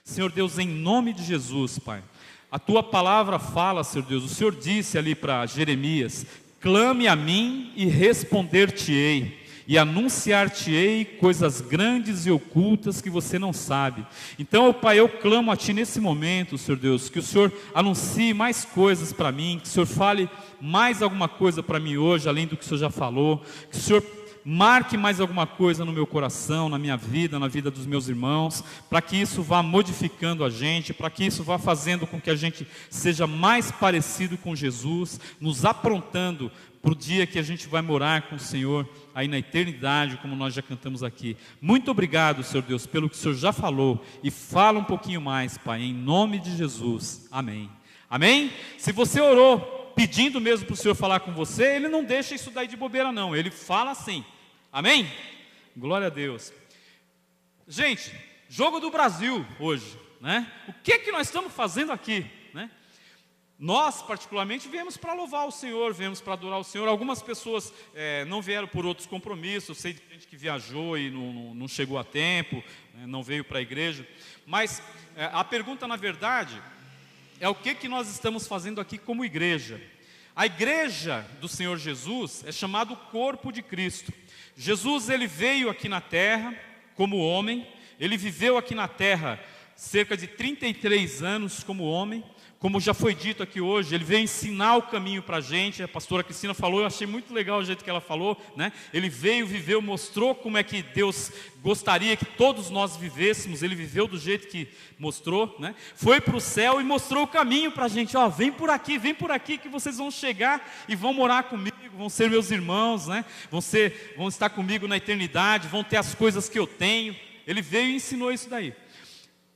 Senhor Deus, em nome de Jesus, Pai, a Tua palavra fala, Senhor Deus, o Senhor disse ali para Jeremias: clame a mim e responder-te-ei, e anunciar-te-ei coisas grandes e ocultas que você não sabe. Então, Pai, eu clamo a Ti nesse momento, Senhor Deus, que o Senhor anuncie mais coisas para mim, que o Senhor fale mais alguma coisa para mim hoje, além do que o Senhor já falou, que o Senhor marque mais alguma coisa no meu coração, na minha vida, na vida dos meus irmãos, para que isso vá modificando a gente, para que isso vá fazendo com que a gente seja mais parecido com Jesus, nos aprontando para o dia que a gente vai morar com o Senhor aí na eternidade, como nós já cantamos aqui. Muito obrigado, Senhor Deus, pelo que o Senhor já falou, e fala um pouquinho mais, Pai, em nome de Jesus, amém. Amém? Se você orou pedindo mesmo para o Senhor falar com você, Ele não deixa isso daí de bobeira não, Ele fala assim, amém? Glória a Deus. Gente, jogo do Brasil hoje, né? O que nós estamos fazendo aqui, né? Nós particularmente viemos para louvar o Senhor, viemos para adorar o Senhor. Algumas pessoas não vieram por outros compromissos, eu sei de gente que viajou e não chegou a tempo, né? Não veio para a igreja, mas a pergunta na verdade é o que nós estamos fazendo aqui como igreja. A igreja do Senhor Jesus é chamado corpo de Cristo. Jesus, ele veio aqui na terra como homem, ele viveu aqui na terra cerca de 33 anos como homem. Como já foi dito aqui hoje, ele veio ensinar o caminho para a gente. A pastora Cristina falou, eu achei muito legal o jeito que ela falou, né? Ele veio, viveu, mostrou como é que Deus gostaria que todos nós vivêssemos. Ele viveu do jeito que mostrou, né? Foi para o céu e mostrou o caminho para a gente. Ó, vem por aqui que vocês vão chegar e vão morar comigo, vão ser meus irmãos, né? Vão estar comigo na eternidade, vão ter as coisas que eu tenho. Ele veio e ensinou isso daí.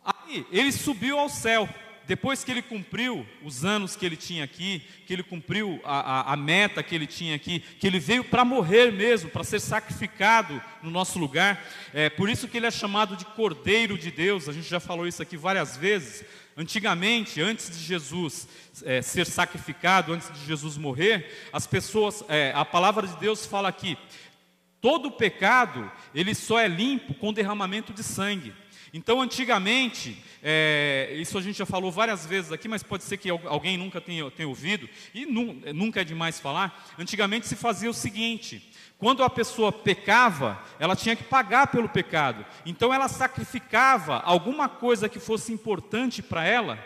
Aí ele subiu ao céu. Depois que ele cumpriu os anos que ele tinha aqui, que ele cumpriu a meta que ele tinha aqui, que ele veio para morrer mesmo, para ser sacrificado no nosso lugar, por isso que ele é chamado de Cordeiro de Deus. A gente já falou isso aqui várias vezes. Antigamente, antes de Jesus ser sacrificado, antes de Jesus morrer, as pessoas, a palavra de Deus fala aqui, todo pecado, ele só é limpo com derramamento de sangue. Então, antigamente, isso a gente já falou várias vezes aqui, mas pode ser que alguém nunca tenha ouvido, e nunca é demais falar. Antigamente se fazia o seguinte: quando a pessoa pecava, ela tinha que pagar pelo pecado. Então ela sacrificava alguma coisa que fosse importante para ela,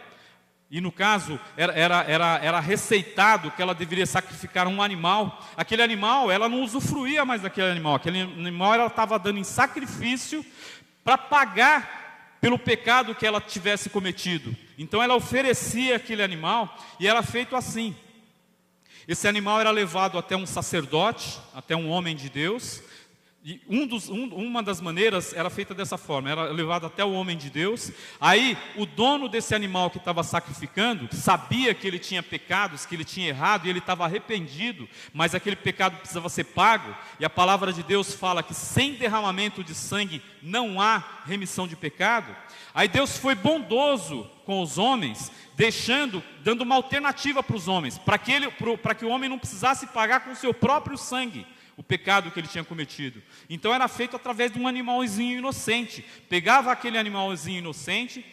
e no caso era receitado que ela deveria sacrificar um animal. Aquele animal, ela não usufruía mais daquele animal. Aquele animal ela estava dando em sacrifício para pagar pelo pecado que ela tivesse cometido. Então ela oferecia aquele animal, e era feito assim. Esse animal era levado até um sacerdote, até um homem de Deus, e uma das maneiras era feita dessa forma, era levado até o homem de Deus. Aí o dono desse animal que estava sacrificando, sabia que ele tinha pecados, que ele tinha errado, e ele estava arrependido, mas aquele pecado precisava ser pago, e a palavra de Deus fala que sem derramamento de sangue não há remissão de pecado. Aí Deus foi bondoso com os homens, dando uma alternativa para os homens, para que o homem não precisasse pagar com o seu próprio sangue o pecado que ele tinha cometido. Então era feito através de um animalzinho inocente. Pegava aquele animalzinho inocente,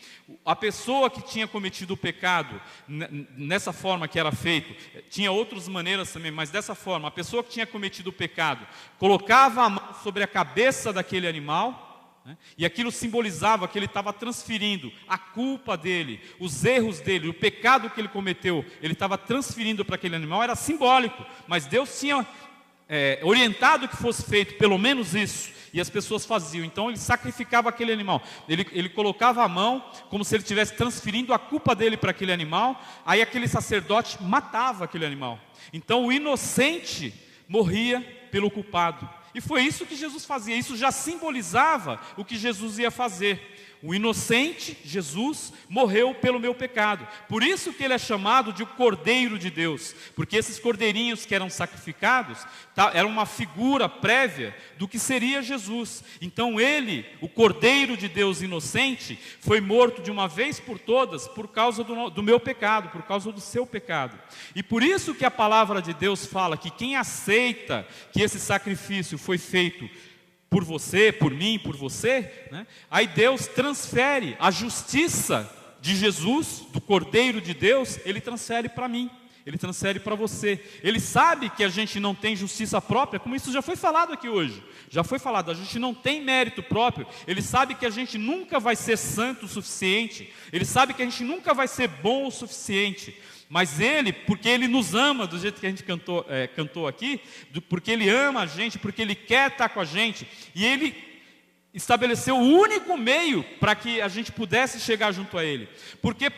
a pessoa que tinha cometido o pecado, nessa forma que era feito, tinha outras maneiras também, mas dessa forma, a pessoa que tinha cometido o pecado, colocava a mão sobre a cabeça daquele animal, né? E aquilo simbolizava que ele estava transferindo a culpa dele, os erros dele, o pecado que ele cometeu, ele estava transferindo para aquele animal. Era simbólico, mas Deus tinha orientado que fosse feito pelo menos isso, e as pessoas faziam. Então ele sacrificava aquele animal, ele colocava a mão como se ele estivesse transferindo a culpa dele para aquele animal. Aí aquele sacerdote matava aquele animal. Então o inocente morria pelo culpado, e foi isso que Jesus fazia. Isso já simbolizava o que Jesus ia fazer. O inocente, Jesus, morreu pelo meu pecado. Por isso que ele é chamado de Cordeiro de Deus. Porque esses cordeirinhos que eram sacrificados, era uma figura prévia do que seria Jesus. Então ele, o Cordeiro de Deus inocente, foi morto de uma vez por todas por causa do meu pecado, por causa do seu pecado. E por isso que a palavra de Deus fala que quem aceita que esse sacrifício foi feito por você, por mim, por você, né? Aí Deus transfere a justiça de Jesus, do Cordeiro de Deus, Ele transfere para mim, Ele transfere para você. Ele sabe que a gente não tem justiça própria, como isso já foi falado aqui hoje. Já foi falado, a gente não tem mérito próprio. Ele sabe que a gente nunca vai ser santo o suficiente. Ele sabe que a gente nunca vai ser bom o suficiente. Mas Ele, porque Ele nos ama, do jeito que a gente cantou aqui, porque Ele ama a gente, porque Ele quer estar com a gente, e Ele estabeleceu o único meio para que a gente pudesse chegar junto a Ele. Porque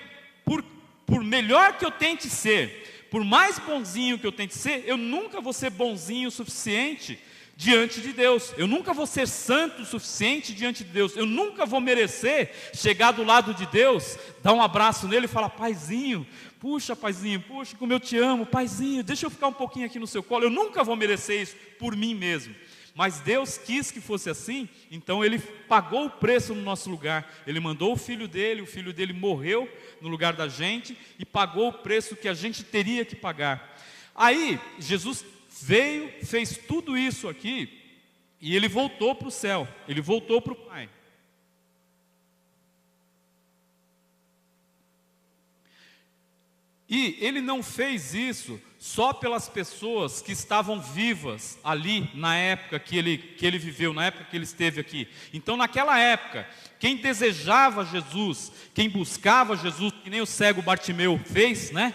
por melhor que eu tente ser, por mais bonzinho que eu tente ser, eu nunca vou ser bonzinho o suficiente diante de Deus. Eu nunca vou ser santo o suficiente diante de Deus. Eu nunca vou merecer chegar do lado de Deus, dar um abraço nele e falar: paizinho, puxa como eu te amo, paizinho, deixa eu ficar um pouquinho aqui no seu colo. Eu nunca vou merecer isso por mim mesmo. Mas Deus quis que fosse assim, então Ele pagou o preço no nosso lugar. Ele mandou o Filho dele morreu no lugar da gente e pagou o preço que a gente teria que pagar. Aí, Jesus veio, fez tudo isso aqui, e Ele voltou para o céu, Ele voltou para o Pai. E Ele não fez isso só pelas pessoas que estavam vivas ali na época que ele viveu, na época que Ele esteve aqui. Então naquela época, quem desejava Jesus, quem buscava Jesus, que nem o cego Bartimeu fez, né?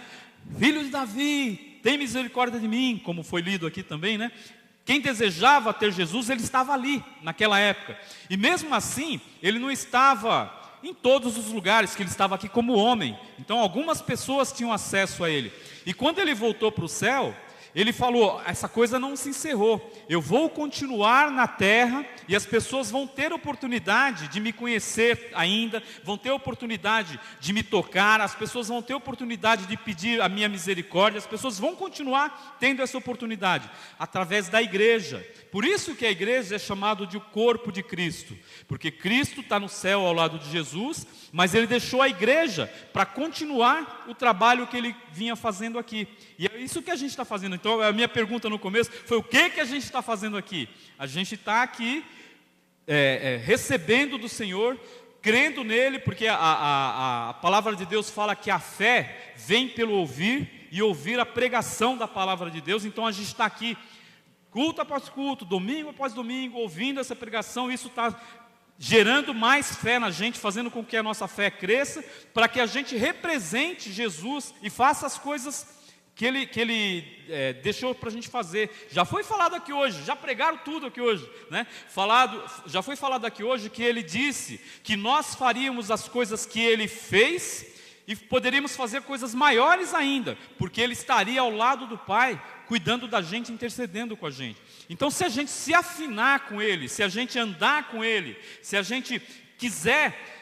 Filho de Davi, tem misericórdia de mim, como foi lido aqui também, né? Quem desejava ter Jesus, ele estava ali, naquela época. E mesmo assim, ele não estava em todos os lugares, que ele estava aqui como homem. Então algumas pessoas tinham acesso a ele. E quando ele voltou para o céu, ele falou: essa coisa não se encerrou, eu vou continuar na terra, e as pessoas vão ter oportunidade de me conhecer ainda, vão ter oportunidade de me tocar, as pessoas vão ter oportunidade de pedir a minha misericórdia, as pessoas vão continuar tendo essa oportunidade, através da igreja. Por isso que a igreja é chamada de o corpo de Cristo, porque Cristo está no céu ao lado de Jesus, mas Ele deixou a igreja para continuar o trabalho que Ele vinha fazendo aqui. E é isso que a gente está fazendo. Então a minha pergunta no começo foi: o que a gente está fazendo aqui? A gente está aqui recebendo do Senhor, crendo nele, porque a palavra de Deus fala que a fé vem pelo ouvir, e ouvir a pregação da palavra de Deus. Então a gente está aqui, culto após culto, domingo após domingo, ouvindo essa pregação. Isso está gerando mais fé na gente, fazendo com que a nossa fé cresça, para que a gente represente Jesus e faça as coisas que Ele deixou para a gente fazer. Já foi falado aqui hoje, já pregaram tudo aqui hoje, né? Já foi falado aqui hoje que Ele disse que nós faríamos as coisas que Ele fez, e poderíamos fazer coisas maiores ainda, porque Ele estaria ao lado do Pai, cuidando da gente, intercedendo com a gente. Então, se a gente se afinar com Ele, se a gente andar com Ele, se a gente quiser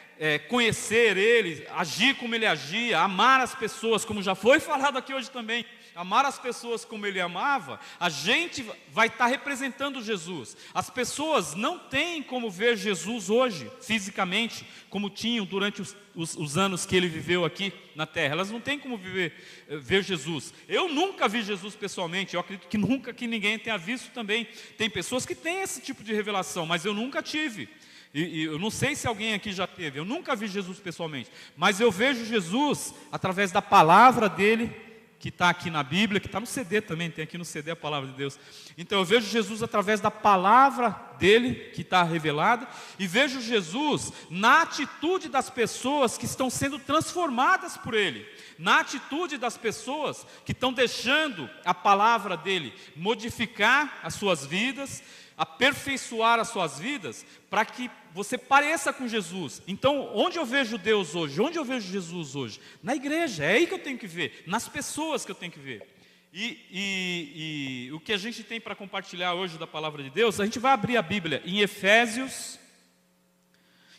conhecer Ele, agir como Ele agia, amar as pessoas, como já foi falado aqui hoje também, amar as pessoas como Ele amava, a gente vai estar representando Jesus. As pessoas não têm como ver Jesus hoje, fisicamente, como tinham durante os anos que Ele viveu aqui na terra. Elas não têm como ver Jesus. Eu nunca vi Jesus pessoalmente, eu acredito que nunca que ninguém tenha visto também. Tem pessoas que têm esse tipo de revelação, mas eu nunca tive. E eu não sei se alguém aqui já teve. Eu nunca vi Jesus pessoalmente, mas eu vejo Jesus através da palavra dEle, que está aqui na Bíblia, que está no CD também, tem aqui no CD a palavra de Deus. Então eu vejo Jesus através da palavra dEle, que está revelada, e vejo Jesus na atitude das pessoas que estão sendo transformadas por Ele, na atitude das pessoas que estão deixando a palavra dEle modificar as suas vidas, aperfeiçoar as suas vidas, para que você pareça com Jesus. Então, onde eu vejo Deus hoje? Onde eu vejo Jesus hoje? Na igreja, é aí que eu tenho que ver, nas pessoas que eu tenho que ver. E o que a gente tem para compartilhar hoje da palavra de Deus, a gente vai abrir a Bíblia em Efésios,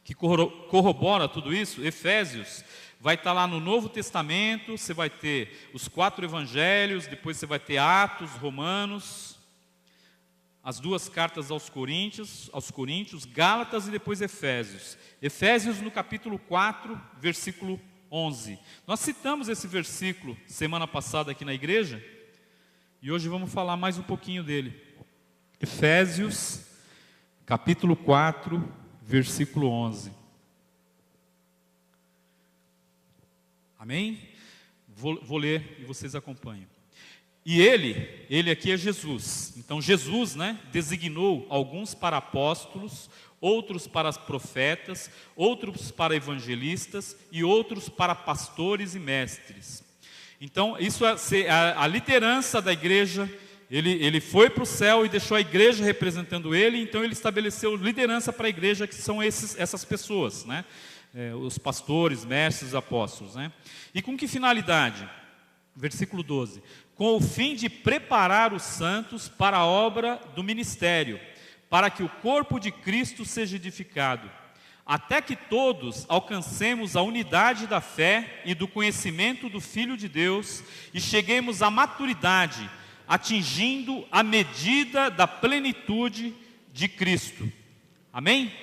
que corrobora tudo isso. Efésios vai estar lá no Novo Testamento, você vai ter os 4 evangelhos, depois você vai ter Atos, Romanos, as 2 cartas aos Coríntios, Gálatas e depois Efésios. Efésios no capítulo 4, versículo 11. Nós citamos esse versículo semana passada aqui na igreja, e hoje vamos falar mais um pouquinho dele. Efésios, capítulo 4, versículo 11. Amém? Vou ler e vocês acompanham. E ele aqui é Jesus. Então Jesus, designou alguns para apóstolos, outros para profetas, outros para evangelistas e outros para pastores e mestres. Então isso é a liderança da igreja. Ele foi para o céu e deixou a igreja representando ele. Então ele estabeleceu liderança para a igreja, que são essas pessoas, os pastores, mestres, apóstolos, E com que finalidade? Versículo 12. Com o fim de preparar os santos para a obra do ministério, para que o corpo de Cristo seja edificado, até que todos alcancemos a unidade da fé e do conhecimento do Filho de Deus e cheguemos à maturidade, atingindo a medida da plenitude de Cristo. Amém?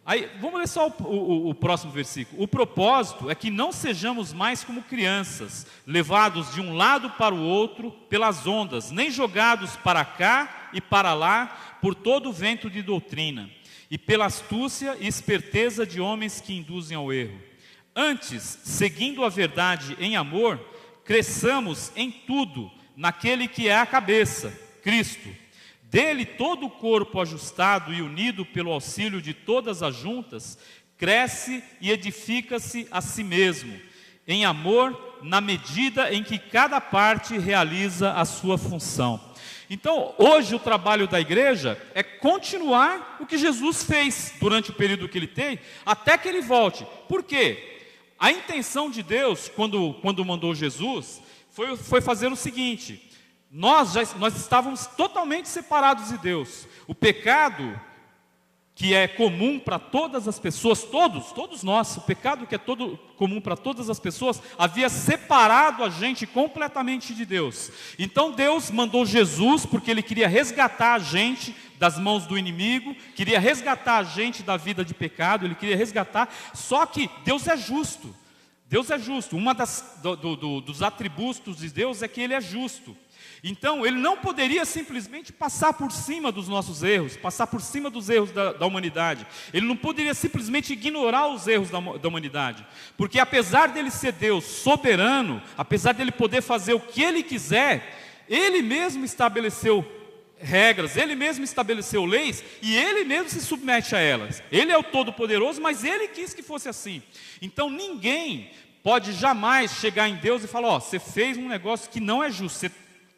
Aí, vamos ler só o próximo versículo. O propósito é que não sejamos mais como crianças, levados de um lado para o outro pelas ondas, nem jogados para cá e para lá por todo o vento de doutrina, e pela astúcia e esperteza de homens que induzem ao erro. Antes, seguindo a verdade em amor, cresçamos em tudo naquele que é a cabeça, Cristo. Dele todo o corpo ajustado e unido pelo auxílio de todas as juntas, cresce e edifica-se a si mesmo, em amor, na medida em que cada parte realiza a sua função. Então, hoje o trabalho da igreja é continuar o que Jesus fez durante o período que ele tem, até que ele volte. Por quê? A intenção de Deus, quando mandou Jesus, foi fazer o seguinte: nós estávamos totalmente separados de Deus. O pecado que é comum para todas as pessoas, todos nós, o pecado que é todo comum para todas as pessoas, havia separado a gente completamente de Deus. Então Deus mandou Jesus, porque Ele queria resgatar a gente das mãos do inimigo, queria resgatar a gente da vida de pecado, Ele queria resgatar, só que Deus é justo. Deus é justo. Uma dos atributos de Deus é que Ele é justo. Então, Ele não poderia simplesmente passar por cima dos nossos erros, passar por cima dos erros da humanidade. Ele não poderia simplesmente ignorar os erros da humanidade. Porque apesar dEle ser Deus soberano, apesar dEle poder fazer o que Ele quiser, Ele mesmo estabeleceu regras, Ele mesmo estabeleceu leis, e Ele mesmo se submete a elas. Ele é o Todo-Poderoso, mas Ele quis que fosse assim. Então, ninguém pode jamais chegar em Deus e falar: você fez um negócio que não é justo. Você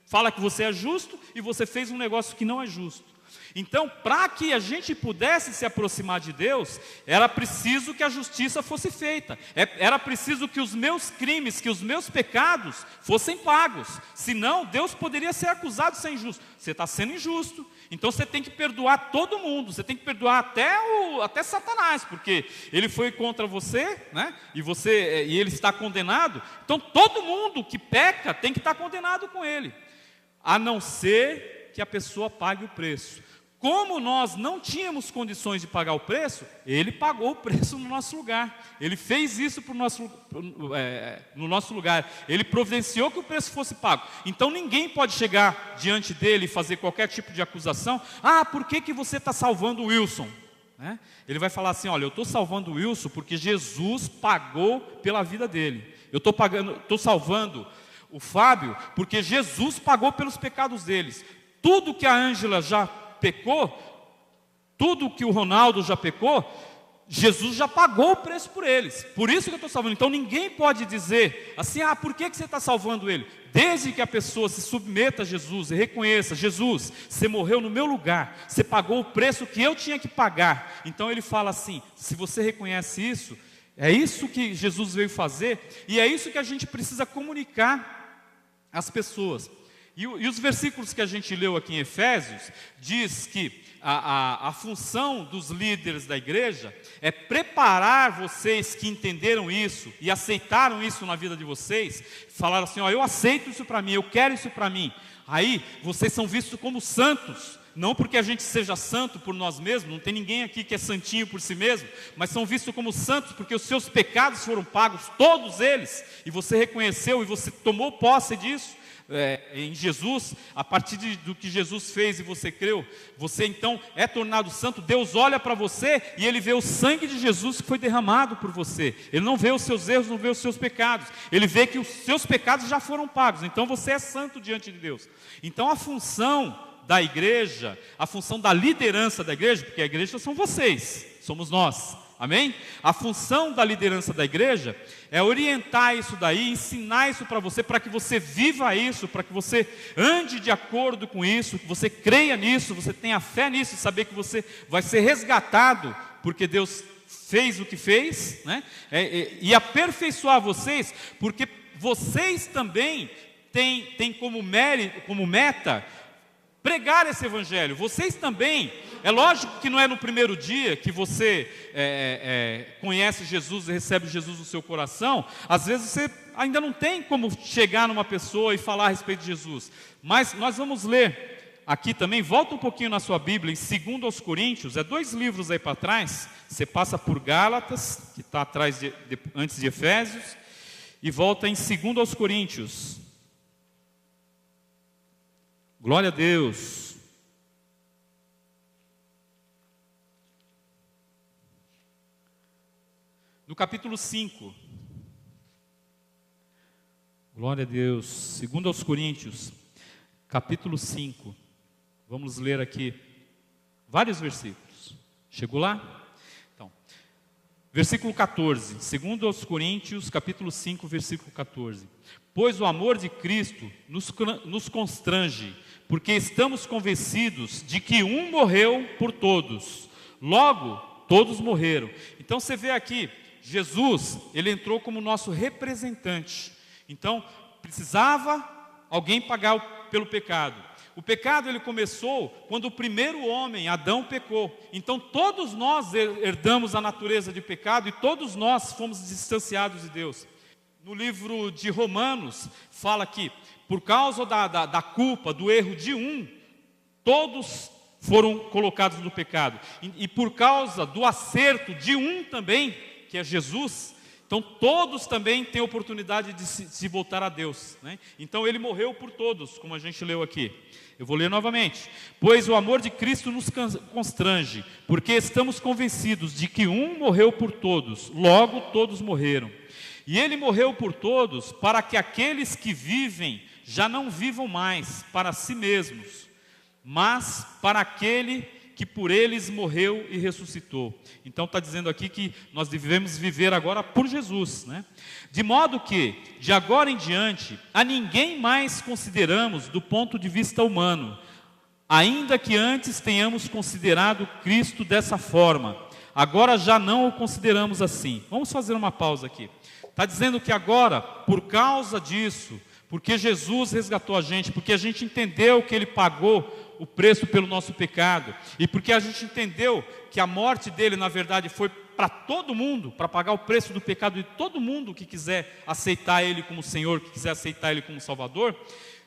fala que você é justo e você fez um negócio que não é justo. Então, para que a gente pudesse se aproximar de Deus, era preciso que a justiça fosse feita. Era preciso que os meus crimes, que os meus pecados fossem pagos. Senão, Deus poderia ser acusado de ser injusto. Você está sendo injusto, então você tem que perdoar todo mundo. Você tem que perdoar até Satanás, porque ele foi contra você, e ele está condenado. Então, todo mundo que peca tem que estar condenado com ele, a não ser que a pessoa pague o preço. Como nós não tínhamos condições de pagar o preço, Ele pagou o preço no nosso lugar. Ele fez isso no nosso lugar. Ele providenciou que o preço fosse pago. Então ninguém pode chegar diante dele e fazer qualquer tipo de acusação. Por que você está salvando o Wilson? Ele vai falar assim: olha, eu estou salvando o Wilson porque Jesus pagou pela vida dele. Eu estou salvando o Fábio porque Jesus pagou pelos pecados deles. Tudo que a Ângela já pecou, tudo que o Ronaldo já pecou, Jesus já pagou o preço por eles. Por isso que eu estou salvando. Então ninguém pode dizer assim: por que você está salvando ele? Desde que a pessoa se submeta a Jesus e reconheça: Jesus, você morreu no meu lugar, você pagou o preço que eu tinha que pagar. Então ele fala assim: se você reconhece isso, é isso que Jesus veio fazer, e é isso que a gente precisa comunicar às pessoas. E os versículos que a gente leu aqui em Efésios, diz que a função dos líderes da igreja é preparar vocês que entenderam isso e aceitaram isso na vida de vocês, falaram assim: eu aceito isso para mim, eu quero isso para mim. Aí vocês são vistos como santos, não porque a gente seja santo por nós mesmos, não tem ninguém aqui que é santinho por si mesmo, mas são vistos como santos porque os seus pecados foram pagos, todos eles, e você reconheceu e você tomou posse disso. em Jesus, a partir do que Jesus fez e você creu, você então é tornado santo. Deus olha para você e Ele vê o sangue de Jesus que foi derramado por você. Ele não vê os seus erros, não vê os seus pecados. Ele vê que os seus pecados já foram pagos, então você é santo diante de Deus. Então a função da igreja, a função da liderança da igreja, porque a igreja são vocês, somos nós, amém? A função da liderança da igreja é orientar isso daí, ensinar isso para você, para que você viva isso, para que você ande de acordo com isso, que você creia nisso, você tenha fé nisso, e saber que você vai ser resgatado, porque Deus fez o que fez, né? E aperfeiçoar vocês, porque vocês também têm como meta pregar esse evangelho. Vocês também, é lógico que não é no primeiro dia que você conhece Jesus e recebe Jesus no seu coração. Às vezes você ainda não tem como chegar numa pessoa e falar a respeito de Jesus. Mas nós vamos ler aqui também, volta um pouquinho na sua Bíblia, em 2 aos Coríntios, 2 livros aí para trás. Você passa por Gálatas, que está atrás antes de Efésios, e volta em 2 aos Coríntios. Glória a Deus. No capítulo 5. Glória a Deus. 2 aos Coríntios, capítulo 5. Vamos ler aqui vários versículos. Chegou lá? Então, versículo 14. 2 aos Coríntios, capítulo 5, versículo 14. Pois o amor de Cristo nos constrange, porque estamos convencidos de que um morreu por todos, logo todos morreram. Então você vê aqui, Jesus, ele entrou como nosso representante. Então precisava alguém pagar pelo pecado. O pecado ele começou quando o primeiro homem, Adão, pecou. Então todos nós herdamos a natureza de pecado e todos nós fomos distanciados de Deus. No livro de Romanos, fala que por causa da culpa, do erro de um, todos foram colocados no pecado. E por causa do acerto de um também, que é Jesus, então todos também têm oportunidade de se voltar a Deus, né? Então ele morreu por todos, como a gente leu aqui. Eu vou ler novamente. Pois o amor de Cristo nos constrange, porque estamos convencidos de que um morreu por todos, logo todos morreram. E ele morreu por todos, para que aqueles que vivem já não vivam mais para si mesmos, mas para aquele que por eles morreu e ressuscitou. Então está dizendo aqui que nós devemos viver agora por Jesus, né? De modo que, de agora em diante, a ninguém mais consideramos do ponto de vista humano, ainda que antes tenhamos considerado Cristo dessa forma, agora já não o consideramos assim. Vamos fazer uma pausa aqui. Está dizendo que agora, por causa disso, porque Jesus resgatou a gente, porque a gente entendeu que Ele pagou o preço pelo nosso pecado, e porque a gente entendeu que a morte dele, na verdade, foi para todo mundo, para pagar o preço do pecado de todo mundo que quiser aceitar Ele como Senhor, que quiser aceitar Ele como Salvador.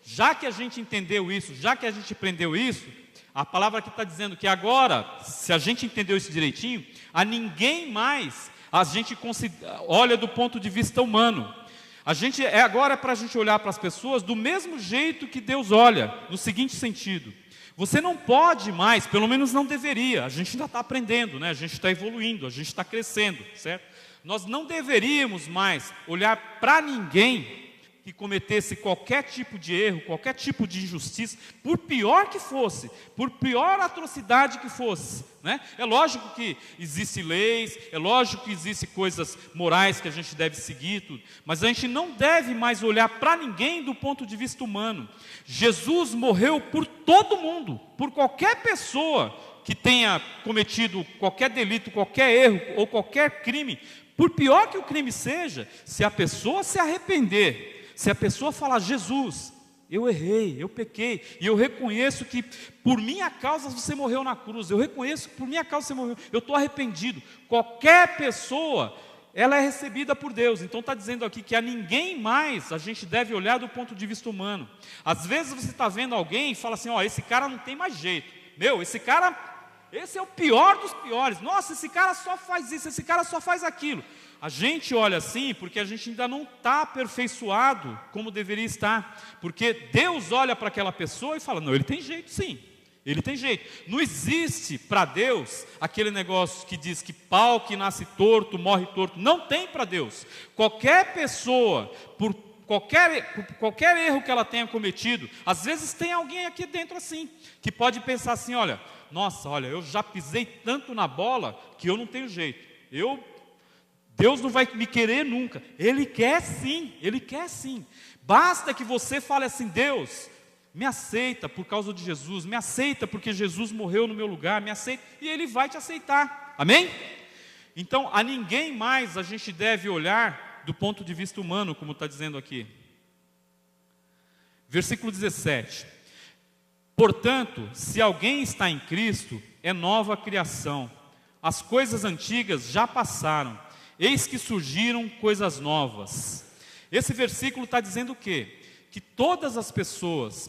Já que a gente entendeu isso, já que a gente aprendeu isso, a palavra aqui está dizendo que agora, se a gente entendeu isso direitinho, a ninguém mais a gente olha do ponto de vista humano. Agora é para a gente olhar para as pessoas do mesmo jeito que Deus olha, no seguinte sentido: você não pode mais, pelo menos não deveria, a gente ainda está aprendendo, né? A gente está evoluindo, a gente está crescendo, certo? Nós não deveríamos mais olhar para ninguém que cometesse qualquer tipo de erro, qualquer tipo de injustiça, por pior que fosse, por pior atrocidade que fosse, né? É lógico que existem leis, é lógico que existem coisas morais que a gente deve seguir, tudo, mas a gente não deve mais olhar para ninguém do ponto de vista humano. Jesus morreu por todo mundo, por qualquer pessoa que tenha cometido qualquer delito, qualquer erro ou qualquer crime. Por pior que o crime seja, se a pessoa se arrepender, se a pessoa falar: Jesus, eu errei, eu pequei, e eu reconheço que por minha causa você morreu na cruz, eu reconheço que por minha causa você morreu, eu estou arrependido. Qualquer pessoa, ela é recebida por Deus. Então está dizendo aqui que a ninguém mais a gente deve olhar do ponto de vista humano. Às vezes você está vendo alguém e fala assim: ó, esse cara não tem mais jeito, esse cara, esse é o pior dos piores, nossa, esse cara só faz isso, esse cara só faz aquilo. A gente olha assim porque a gente ainda não está aperfeiçoado como deveria estar. Porque Deus olha para aquela pessoa e fala, não, ele tem jeito sim, ele tem jeito. Não existe para Deus aquele negócio que diz que pau que nasce torto, morre torto. Não tem para Deus. Qualquer pessoa, por qualquer erro que ela tenha cometido, às vezes tem alguém aqui dentro assim, que pode pensar assim, olha, nossa, olha, eu já pisei tanto na bola que eu não tenho jeito. Deus não vai me querer nunca. Ele quer sim, Ele quer sim. Basta que você fale assim, Deus, me aceita por causa de Jesus, me aceita porque Jesus morreu no meu lugar, me aceita, e Ele vai te aceitar, amém? Então, a ninguém mais a gente deve olhar do ponto de vista humano, como está dizendo aqui. Versículo 17. Portanto, se alguém está em Cristo, é nova criação. As coisas antigas já passaram, eis que surgiram coisas novas. Esse versículo está dizendo o quê? Que todas as pessoas,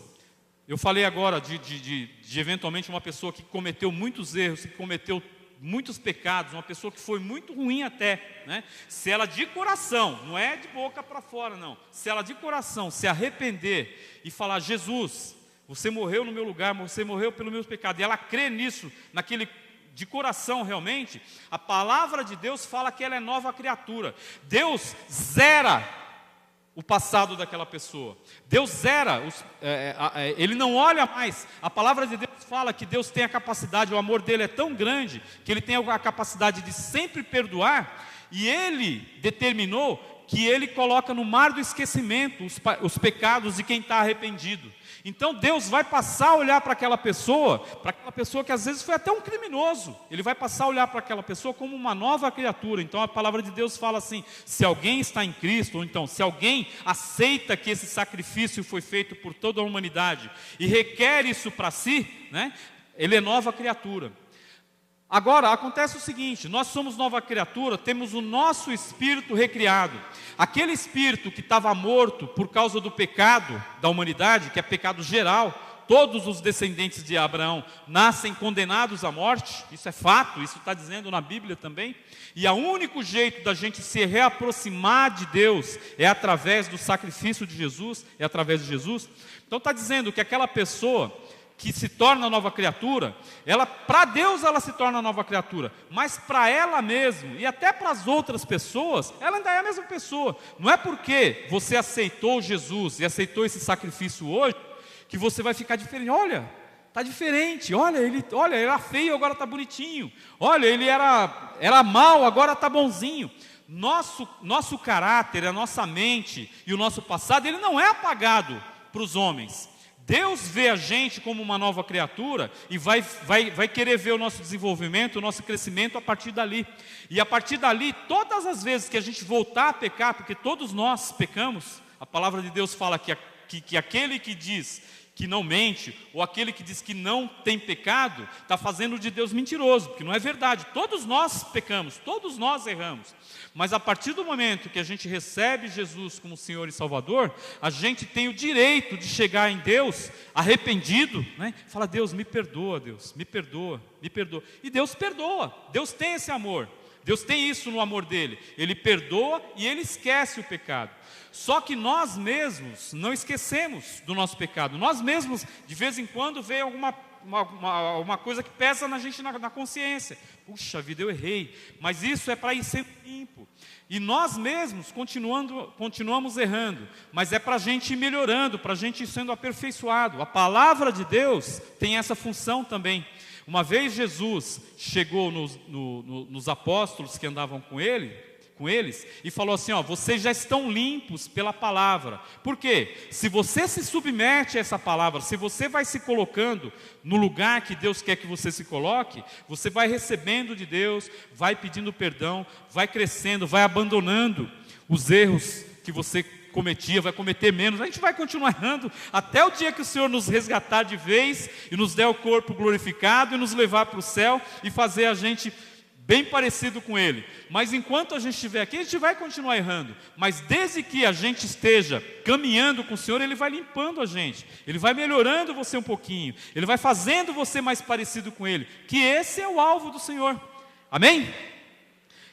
eu falei agora de eventualmente uma pessoa que cometeu muitos erros, que cometeu muitos pecados, uma pessoa que foi muito ruim até, né? Se ela de coração, não é de boca para fora não, se ela de coração se arrepender e falar, Jesus, você morreu no meu lugar, você morreu pelos meus pecados, e ela crê nisso, de coração realmente, a palavra de Deus fala que ela é nova criatura. Deus zera o passado daquela pessoa. Deus zera, Ele não olha mais. A palavra de Deus fala que Deus tem a capacidade, o amor dele é tão grande, que Ele tem a capacidade de sempre perdoar, e Ele determinou que Ele coloca no mar do esquecimento os pecados de quem está arrependido. Então Deus vai passar a olhar para aquela pessoa que às vezes foi até um criminoso, Ele vai passar a olhar para aquela pessoa como uma nova criatura. Então a palavra de Deus fala assim, se alguém está em Cristo, ou então se alguém aceita que esse sacrifício foi feito por toda a humanidade, e requer isso para si, né, ele é nova criatura. Agora, acontece o seguinte, nós somos nova criatura, temos o nosso espírito recriado. Aquele espírito que estava morto por causa do pecado da humanidade, que é pecado geral, todos os descendentes de Abraão nascem condenados à morte, isso é fato, isso está dizendo na Bíblia também. E o único jeito da gente se reaproximar de Deus é através do sacrifício de Jesus, é através de Jesus. Então está dizendo que aquela pessoa que se torna nova criatura, para Deus ela se torna nova criatura, mas para ela mesma e até para as outras pessoas, ela ainda é a mesma pessoa. Não é porque você aceitou Jesus e aceitou esse sacrifício hoje, que você vai ficar diferente. Olha, está diferente, olha, ele era feio, agora está bonitinho, olha, ele era mau, agora está bonzinho. Nosso caráter, a nossa mente e o nosso passado, ele não é apagado para os homens. Deus vê a gente como uma nova criatura e vai querer ver o nosso desenvolvimento, o nosso crescimento a partir dali. E a partir dali, todas as vezes que a gente voltar a pecar, porque todos nós pecamos, a palavra de Deus fala que aquele que diz que não mente, ou aquele que diz que não tem pecado, está fazendo de Deus mentiroso, porque não é verdade. Todos nós pecamos, todos nós erramos. Mas a partir do momento que a gente recebe Jesus como Senhor e Salvador, a gente tem o direito de chegar em Deus arrependido, né? Fala, Deus, me perdoa, Deus, me perdoa, me perdoa. E Deus perdoa, Deus tem esse amor, Deus tem isso no amor dele. Ele perdoa e ele esquece o pecado. Só que nós mesmos não esquecemos do nosso pecado. Nós mesmos, de vez em quando, vem uma coisa que pesa na gente na consciência. Puxa vida, eu errei. Mas isso é para ir sempre limpo. E nós mesmos continuamos errando. Mas é para a gente ir melhorando, para a gente ir sendo aperfeiçoado. A palavra de Deus tem essa função também. Uma vez Jesus chegou nos apóstolos que andavam com eles, e falou assim, vocês já estão limpos pela palavra. Por quê? Se você se submete a essa palavra, se você vai se colocando no lugar que Deus quer que você se coloque, você vai recebendo de Deus, vai pedindo perdão, vai crescendo, vai abandonando os erros que você cometia, vai cometer menos. A gente vai continuar errando até o dia que o Senhor nos resgatar de vez e nos der o corpo glorificado e nos levar para o céu e fazer a gente bem parecido com Ele. Mas enquanto a gente estiver aqui, a gente vai continuar errando. Mas desde que a gente esteja caminhando com o Senhor, Ele vai limpando a gente. Ele vai melhorando você um pouquinho. Ele vai fazendo você mais parecido com Ele. Que esse é o alvo do Senhor. Amém?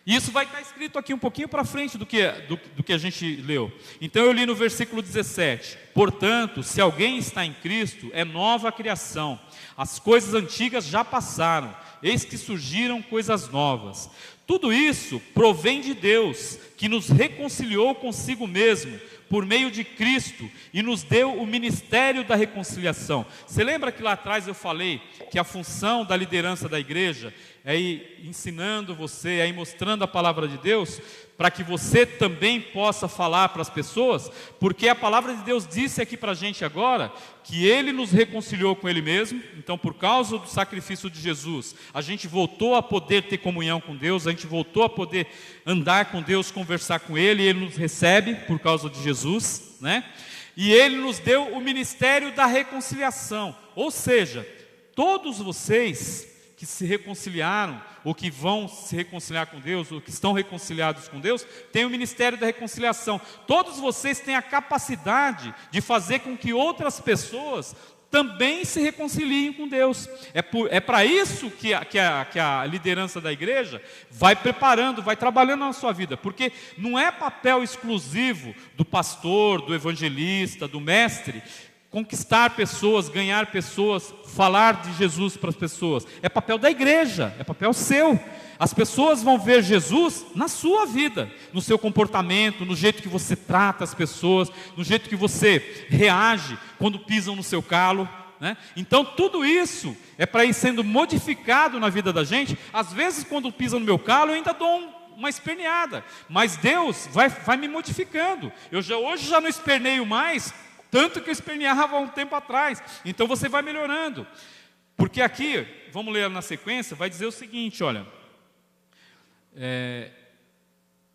E isso vai estar escrito aqui um pouquinho para frente do que a gente leu. Então eu li no versículo 17: portanto, se alguém está em Cristo, é nova criação. As coisas antigas já passaram, eis que surgiram coisas novas. Tudo isso provém de Deus, que nos reconciliou consigo mesmo, por meio de Cristo, e nos deu o ministério da reconciliação. Você lembra que lá atrás eu falei que a função da liderança da igreja é ir ensinando você, é ir mostrando a palavra de Deus, para que você também possa falar para as pessoas? Porque a palavra de Deus disse aqui para a gente agora, que Ele nos reconciliou com Ele mesmo. Então, por causa do sacrifício de Jesus, a gente voltou a poder ter comunhão com Deus, a gente voltou a poder andar com Deus, conversar com Ele, e Ele nos recebe por causa de Jesus, né? E Ele nos deu o ministério da reconciliação, ou seja, todos vocês que se reconciliaram, ou que vão se reconciliar com Deus, ou que estão reconciliados com Deus, têm o ministério da reconciliação. Todos vocês têm a capacidade de fazer com que outras pessoas também se reconciliem com Deus. É para isso que a liderança da igreja vai preparando, vai trabalhando na sua vida, porque não é papel exclusivo do pastor, do evangelista, do mestre, conquistar pessoas, ganhar pessoas, falar de Jesus para as pessoas. É papel da igreja, é papel seu. As pessoas vão ver Jesus na sua vida, no seu comportamento, no jeito que você trata as pessoas, no jeito que você reage quando pisam no seu calo, né? Então tudo isso é para ir sendo modificado na vida da gente. Às vezes quando pisam no meu calo eu ainda dou uma esperneada, mas Deus vai me modificando. Hoje já não esperneio mais, tanto que eu esperneava há um tempo atrás. Então você vai melhorando. Porque aqui, vamos ler na sequência, vai dizer o seguinte, olha.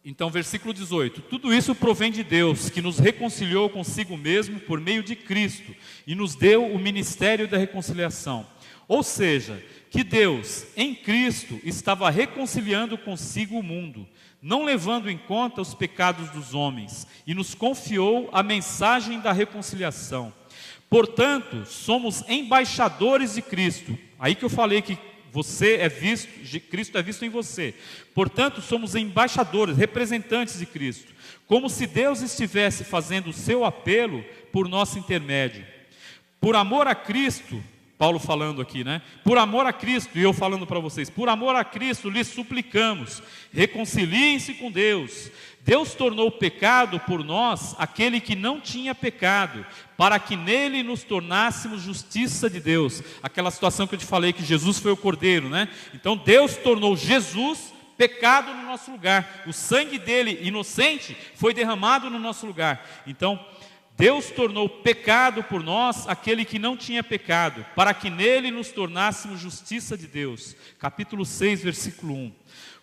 Então, versículo 18: tudo isso provém de Deus, que nos reconciliou consigo mesmo por meio de Cristo, e nos deu o ministério da reconciliação. Ou seja, que Deus, em Cristo, estava reconciliando consigo o mundo, não levando em conta os pecados dos homens, e nos confiou a mensagem da reconciliação. Portanto, somos embaixadores de Cristo. Aí que eu falei que você é visto, Cristo é visto em você. Portanto, somos embaixadores, representantes de Cristo, como se Deus estivesse fazendo o seu apelo por nosso intermédio. Por amor a Cristo, Paulo falando aqui, né? Por amor a Cristo, e eu falando para vocês, por amor a Cristo lhes suplicamos, reconciliem-se com Deus. Deus tornou pecado por nós aquele que não tinha pecado, para que nele nos tornássemos justiça de Deus. Aquela situação que eu te falei, que Jesus foi o Cordeiro, né? Então Deus tornou Jesus pecado no nosso lugar. O sangue dele, inocente, foi derramado no nosso lugar. Então Deus tornou pecado por nós aquele que não tinha pecado, para que nele nos tornássemos justiça de Deus. Capítulo 6, versículo 1.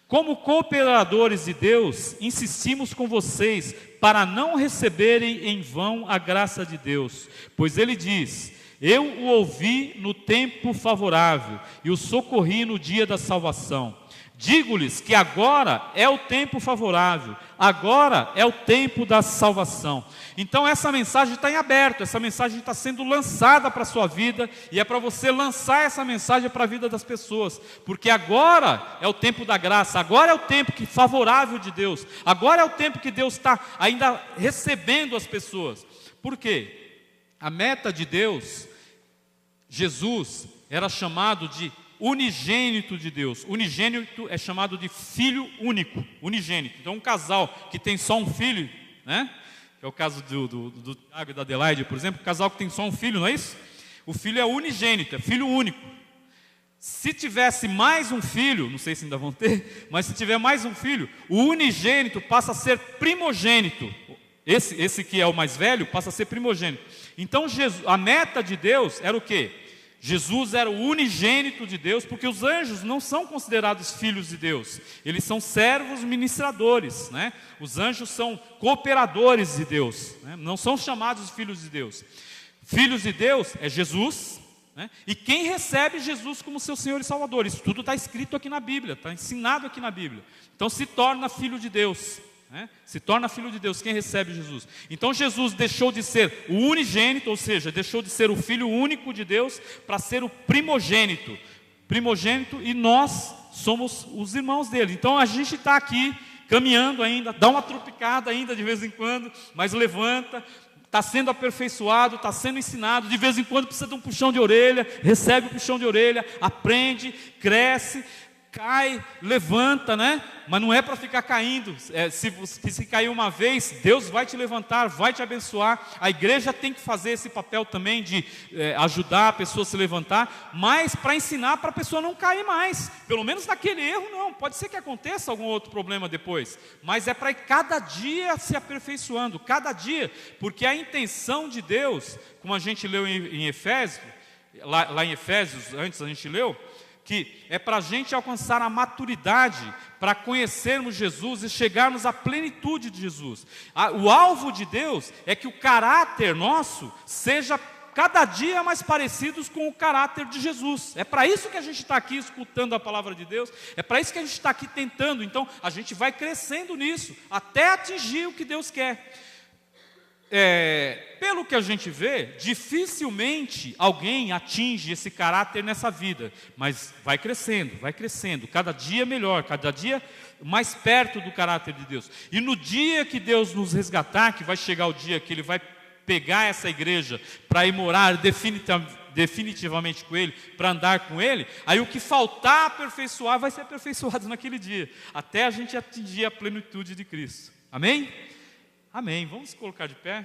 Como cooperadores de Deus, insistimos com vocês para não receberem em vão a graça de Deus, pois ele diz: eu o ouvi no tempo favorável e o socorri no dia da salvação. Digo-lhes que agora é o tempo favorável, agora é o tempo da salvação. Então essa mensagem está em aberto, essa mensagem está sendo lançada para a sua vida, e é para você lançar essa mensagem para a vida das pessoas, porque agora é o tempo da graça, agora é o tempo favorável de Deus, agora é o tempo que Deus está ainda recebendo as pessoas. Por quê? A meta de Deus, Jesus era chamado de unigênito de Deus. Unigênito é chamado de filho único, unigênito. Então um casal que tem só um filho, né? Que é o caso do Tiago e da Adelaide, por exemplo, um casal que tem só um filho, não é isso? O filho é unigênito, é filho único. Se tivesse mais um filho, não sei se ainda vão ter, mas se tiver mais um filho, o unigênito passa a ser primogênito. Esse que é o mais velho passa a ser primogênito. Então a meta de Deus era o quê? Jesus era o unigênito de Deus, porque os anjos não são considerados filhos de Deus, eles são servos ministradores, né? Os anjos são cooperadores de Deus, né? Não são chamados filhos de Deus. Filhos de Deus é Jesus, né? E quem recebe Jesus como seu Senhor e Salvador, isso tudo está escrito aqui na Bíblia, está ensinado aqui na Bíblia. Então se torna filho de Deus, né? Se torna filho de Deus quem recebe Jesus. Então Jesus deixou de ser o unigênito, ou seja, deixou de ser o filho único de Deus para ser o primogênito. Primogênito, e nós somos os irmãos dele. Então a gente está aqui caminhando ainda, dá uma tropicada ainda de vez em quando, mas levanta, está sendo aperfeiçoado, está sendo ensinado, de vez em quando precisa de um puxão de orelha, recebe o puxão de orelha, aprende, cresce, cai, levanta, né? Mas não é para ficar caindo. Se cair uma vez, Deus vai te levantar, vai te abençoar. A igreja tem que fazer esse papel também de ajudar a pessoa a se levantar, mas para ensinar para a pessoa não cair mais. Pelo menos naquele erro não. Pode ser que aconteça algum outro problema depois, mas é para ir cada dia se aperfeiçoando, cada dia, porque a intenção de Deus, como a gente leu em Efésios, lá em Efésios, antes a gente leu, que é para a gente alcançar a maturidade, para conhecermos Jesus e chegarmos à plenitude de Jesus. O alvo de Deus é que o caráter nosso seja cada dia mais parecidos com o caráter de Jesus. É para isso que a gente está aqui escutando a palavra de Deus, é para isso que a gente está aqui tentando. Então a gente vai crescendo nisso, até atingir o que Deus quer. Pelo que a gente vê, dificilmente alguém atinge esse caráter nessa vida, mas vai crescendo, cada dia melhor, cada dia mais perto do caráter de Deus. E no dia que Deus nos resgatar, que vai chegar o dia que Ele vai pegar essa igreja para ir morar definitivamente com Ele, para andar com Ele, aí o que faltar aperfeiçoar vai ser aperfeiçoado naquele dia, até a gente atingir a plenitude de Cristo. Amém? Amém. Vamos colocar de pé.